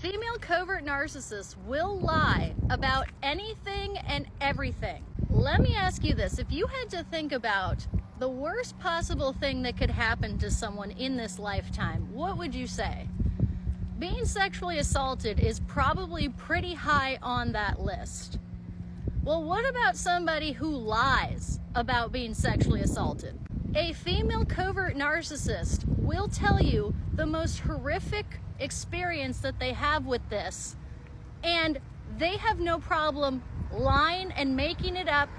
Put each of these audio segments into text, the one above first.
Female covert narcissists will lie about anything and everything. Let me ask you this. If you had to think about the worst possible thing that could happen to someone in this lifetime, what would you say? Being sexually assaulted is probably pretty high on that list. Well, what about somebody who lies about being sexually assaulted? A female covert narcissist will tell you the most horrific experience that they have with this, and they have no problem lying and making it up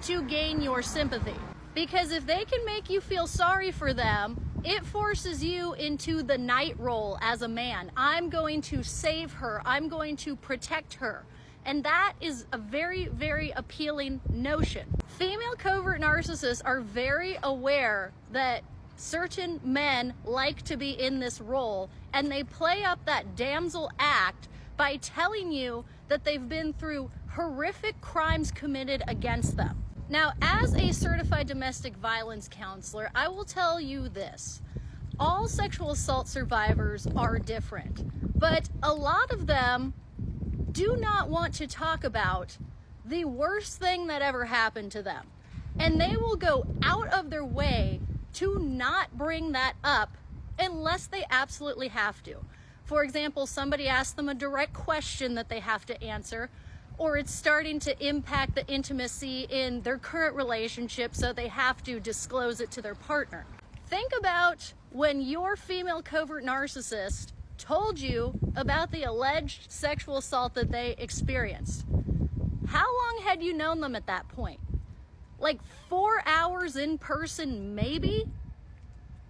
to gain your sympathy. Because if they can make you feel sorry for them, it forces you into the knight role as a man. I'm going to save her. I'm going to protect her. And that is a very, very appealing notion. Female covert narcissists are very aware that certain men like to be in this role, and they play up that damsel act by telling you that they've been through horrific crimes committed against them. Now, as a certified domestic violence counselor, I will tell you this. All sexual assault survivors are different, but a lot of them do not want to talk about the worst thing that ever happened to them. And they will go out of their way to not bring that up unless they absolutely have to. For example, somebody asks them a direct question that they have to answer, or it's starting to impact the intimacy in their current relationship, so they have to disclose it to their partner. Think about when your female covert narcissist told you about the alleged sexual assault that they experienced. How long had you known them at that point? Like 4 hours in person, maybe?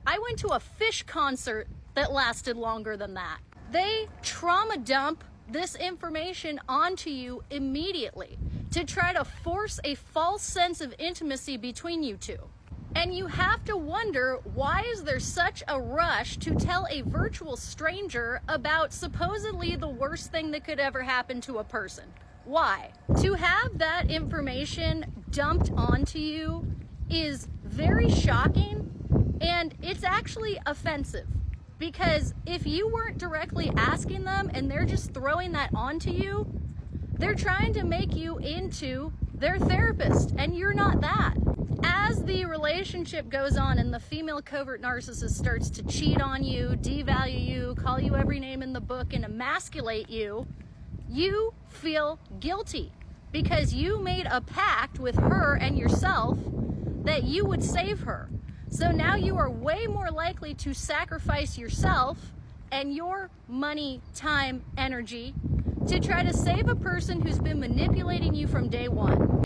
I went to a Fish concert that lasted longer than that. They trauma dump this information onto you immediately to try to force a false sense of intimacy between you two. And you have to wonder, why is there such a rush to tell a virtual stranger about supposedly the worst thing that could ever happen to a person? Why? To have that information dumped onto you is very shocking, and it's actually offensive. Because if you weren't directly asking them and they're just throwing that onto you, they're trying to make you into their therapist, and you're not that. As the relationship goes on and the female covert narcissist starts to cheat on you, devalue you, call you every name in the book, and emasculate you, you feel guilty because you made a pact with her and yourself that you would save her. So now you are way more likely to sacrifice yourself and your money, time, energy to try to save a person who's been manipulating you from day one.